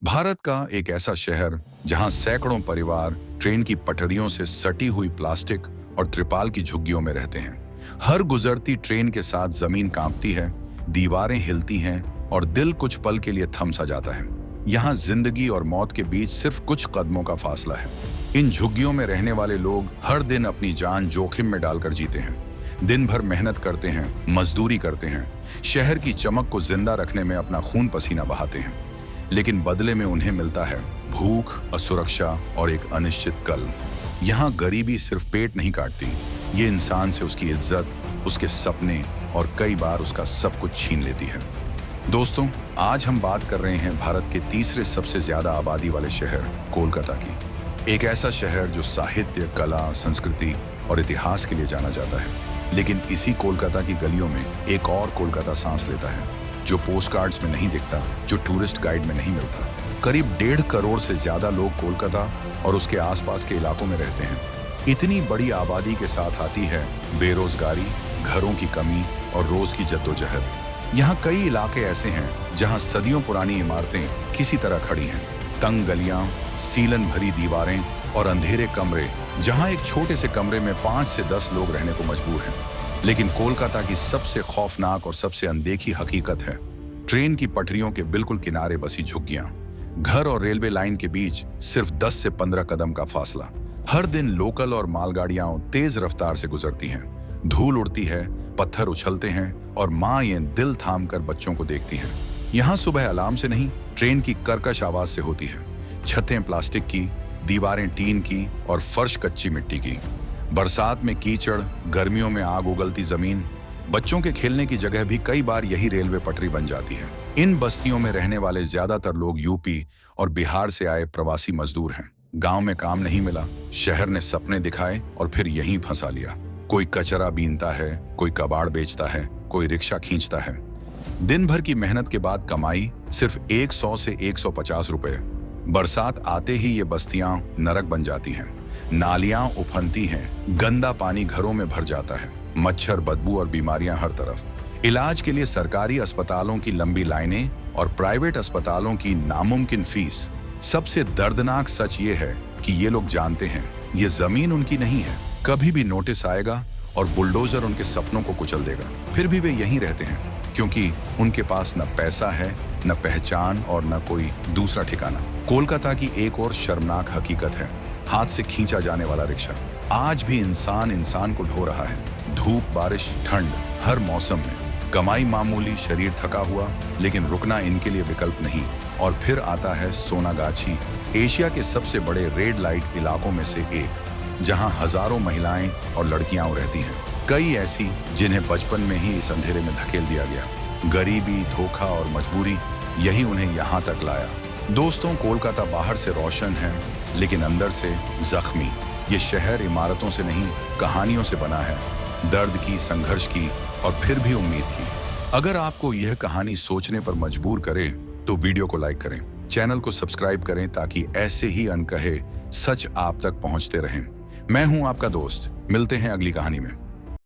भारत का एक ऐसा शहर जहां सैकड़ों परिवार ट्रेन की पटरियों से सटी हुई प्लास्टिक और त्रिपाल की झुग्गियों में रहते हैं। हर गुजरती ट्रेन के साथ जमीन कांपती है, दीवारें हिलती हैं और दिल कुछ पल के लिए थम सा जाता है। यहाँ जिंदगी और मौत के बीच सिर्फ कुछ कदमों का फासला है। इन झुग्गियों में रहने वाले लोग हर दिन अपनी जान जोखिम में डालकर जीते हैं। दिन भर मेहनत करते हैं, मजदूरी करते हैं, शहर की चमक को जिंदा रखने में अपना खून पसीना बहाते हैं। लेकिन बदले में उन्हें मिलता है भूख, असुरक्षा और एक अनिश्चित कल। यहाँ गरीबी सिर्फ पेट नहीं काटती, ये इंसान से उसकी इज्जत, उसके सपने और कई बार उसका सब कुछ छीन लेती है। दोस्तों, आज हम बात कर रहे हैं भारत के तीसरे सबसे ज्यादा आबादी वाले शहर कोलकाता की। एक ऐसा शहर जो साहित्य, कला, संस्कृति और इतिहास के लिए जाना जाता है। लेकिन इसी कोलकाता की गलियों में एक और कोलकाता सांस लेता है, जो पोस्टकार्ड्स में नहीं दिखता, जो टूरिस्ट गाइड में नहीं मिलता। करीब 1.5 करोड़ से ज्यादा लोग कोलकाता और उसके आसपास के इलाकों में रहते हैं। इतनी बड़ी आबादी के साथ आती है बेरोजगारी, घरों की कमी और रोज की जद्दोजहद। यहाँ कई इलाके ऐसे हैं जहाँ सदियों पुरानी इमारतें किसी तरह खड़ी हैं। तंग गलियां, सीलन भरी दीवारें और अंधेरे कमरे, जहाँ एक छोटे से कमरे में 5 से 10 लोग रहने को मजबूर हैं। लेकिन कोलकाता की सबसे खौफनाक और सबसे अनदेखी हकीकत है ट्रेन की पटरियों के बिल्कुल किनारे बसी झुग्गियां। घर और रेलवे लाइन के बीच सिर्फ 10 से 15 कदम का फासला। हर दिन लोकल और मालगाड़ियां तेज रफ्तार से गुजरती हैं, धूल उड़ती है, पत्थर उछलते हैं और माँ ये दिल थाम कर बच्चों को देखती हैं। यहाँ सुबह अलार्म से नहीं, ट्रेन की कर्कश आवाज से होती है। छतें प्लास्टिक की, दीवारें टीन की और फर्श कच्ची मिट्टी की। बरसात में कीचड़, गर्मियों में आग उगलती जमीन। बच्चों के खेलने की जगह भी कई बार यही रेलवे पटरी बन जाती है। इन बस्तियों में रहने वाले ज्यादातर लोग यूपी और बिहार से आए प्रवासी मजदूर हैं। गांव में काम नहीं मिला, शहर ने सपने दिखाए और फिर यहीं फंसा लिया। कोई कचरा बीनता है, कोई कबाड़ बेचता है, कोई रिक्शा खींचता है। दिन भर की मेहनत के बाद कमाई सिर्फ 100 से 150 रुपए। बरसात आते ही ये बस्तियां नरक बन जाती हैं। नालियां उफनती हैं, गंदा पानी घरों में भर जाता है, मच्छर, बदबू और बीमारियां हर तरफ। इलाज के लिए सरकारी अस्पतालों की लंबी लाइनें और प्राइवेट अस्पतालों की नामुमकिन फीस। सबसे दर्दनाक सच ये है कि ये लोग जानते हैं ये जमीन उनकी नहीं है। कभी भी नोटिस आएगा और बुलडोजर उनके सपनों को कुचल देगा। फिर भी वे यहीं रहते हैं, क्योंकि उनके पास न पैसा है, न पहचान और न कोई दूसरा ठिकाना। कोलकाता की एक और शर्मनाक हकीकत है हाथ से खींचा जाने वाला रिक्शा। आज भी इंसान इंसान को ढो रहा है। धूप, बारिश, ठंड, हर मौसम में। कमाई मामूली, शरीर थका हुआ, लेकिन रुकना इनके लिए विकल्प नहीं। और फिर आता है सोनागाछी, एशिया के सबसे बड़े रेड लाइट इलाकों में से एक, जहां हजारों महिलाएं और लड़कियां रहती हैं। कई ऐसी जिन्हें बचपन में ही इस अंधेरे में धकेल दिया गया। गरीबी, धोखा और मजबूरी, यही उन्हें यहाँ तक लाया। दोस्तों, कोलकाता बाहर से रोशन है, लेकिन अंदर से जख्मी। ये शहर इमारतों से नहीं, कहानियों से बना है। दर्द की, संघर्ष की और फिर भी उम्मीद की। अगर आपको यह कहानी सोचने पर मजबूर करे तो वीडियो को लाइक करें, चैनल को सब्सक्राइब करें, ताकि ऐसे ही अनकहे सच आप तक पहुंचते रहें। मैं हूं आपका दोस्त, मिलते हैं अगली कहानी में।